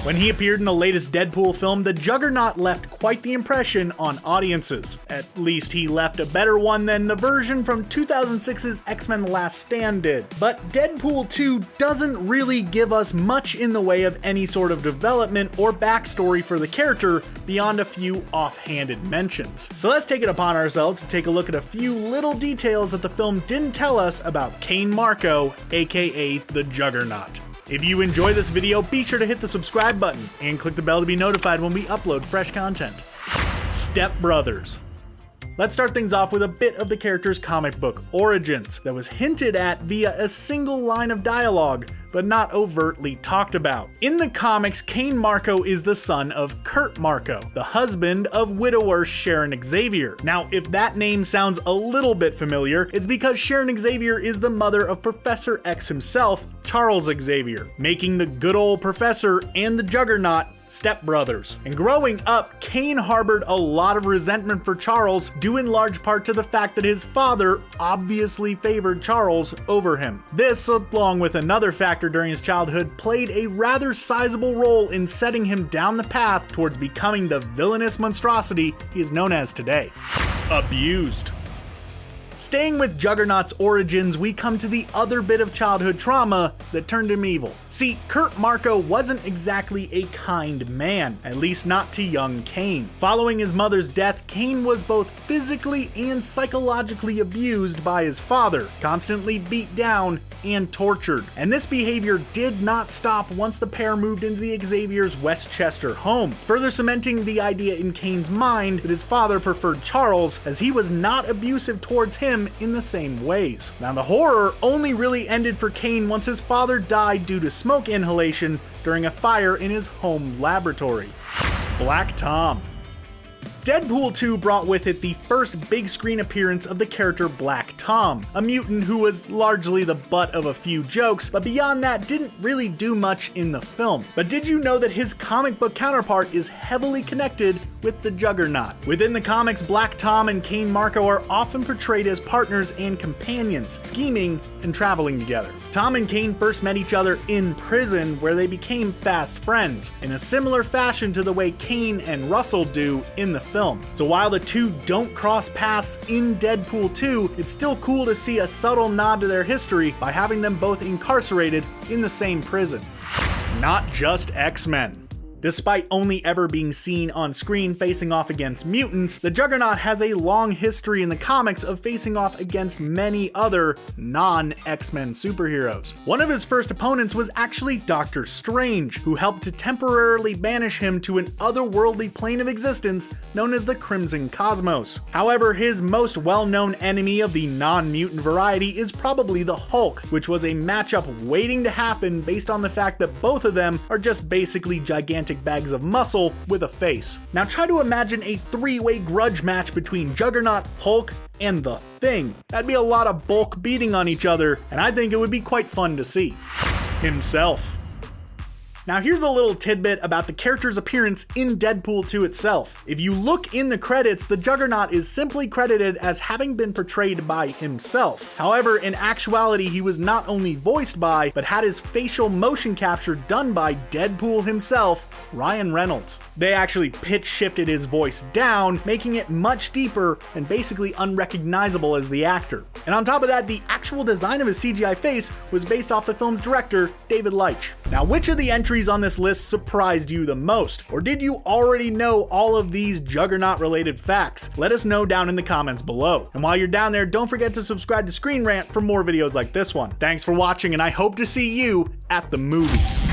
When he appeared in the latest Deadpool film, the Juggernaut left quite the impression on audiences. At least he left a better one than the version from 2006's X-Men The Last Stand did. But Deadpool 2 doesn't really give us much in the way of any sort of development or backstory for the character beyond a few offhanded mentions. So let's take it upon ourselves to take a look at a few little details that the film didn't tell us about Cain Marko, aka the Juggernaut. If you enjoy this video, be sure to hit the subscribe button and click the bell to be notified when we upload fresh content. Step Brothers. Let's start things off with a bit of the character's comic book origins that was hinted at via a single line of dialogue, but not overtly talked about. In the comics, Cain Marko is the son of Cain Marko, the husband of widower Sharon Xavier. Now, if that name sounds a little bit familiar, it's because Sharon Xavier is the mother of Professor X himself, Charles Xavier, making the good old professor and the Juggernaut stepbrothers. And growing up, Cain harbored a lot of resentment for Charles, due in large part to the fact that his father obviously favored Charles over him. This, along with another factor during his childhood, played a rather sizable role in setting him down the path towards becoming the villainous monstrosity he is known as today. Abused. Staying with Juggernaut's origins, we come to the other bit of childhood trauma that turned him evil. See, Cain Marko wasn't exactly a kind man, at least not to young Cain. Following his mother's death, Cain was both physically and psychologically abused by his father, constantly beat down and tortured. And this behavior did not stop once the pair moved into the Xavier's Westchester home, further cementing the idea in Cain's mind that his father preferred Charles, as he was not abusive towards him in the same ways. Now, the horror only really ended for Cain once his father died due to smoke inhalation during a fire in his home laboratory. Black Tom. Deadpool 2 brought with it the first big screen appearance of the character Black Tom, a mutant who was largely the butt of a few jokes, but beyond that didn't really do much in the film. But did you know that his comic book counterpart is heavily connected with the Juggernaut? Within the comics, Black Tom and Cain Marko are often portrayed as partners and companions, scheming and traveling together. Tom and Cain first met each other in prison, where they became fast friends, in a similar fashion to the way Cain and Russell do in the film. So while the two don't cross paths in Deadpool 2, it's still cool to see a subtle nod to their history by having them both incarcerated in the same prison. Not just X-Men. Despite only ever being seen on screen facing off against mutants, the Juggernaut has a long history in the comics of facing off against many other non-X-Men superheroes. One of his first opponents was actually Doctor Strange, who helped to temporarily banish him to an otherworldly plane of existence known as the Crimson Cosmos. However, his most well-known enemy of the non-mutant variety is probably the Hulk, which was a matchup waiting to happen based on the fact that both of them are just basically gigantic bags of muscle with a face. Now try to imagine a three-way grudge match between Juggernaut, Hulk, and the Thing. That'd be a lot of bulk beating on each other, and I think it would be quite fun to see. Himself. Now here's a little tidbit about the character's appearance in Deadpool 2 itself. If you look in the credits, the Juggernaut is simply credited as having been portrayed by himself. However, in actuality, he was not only voiced by, but had his facial motion capture done by Deadpool himself, Ryan Reynolds. They actually pitch shifted his voice down, making it much deeper and basically unrecognizable as the actor. And on top of that, the actual design of his CGI face was based off the film's director, David Leitch. Now, which of the entries on this list surprised you the most? Or did you already know all of these Juggernaut related facts? Let us know down in the comments below. And while you're down there, don't forget to subscribe to Screen Rant for more videos like this one. Thanks for watching, and I hope to see you at the movies.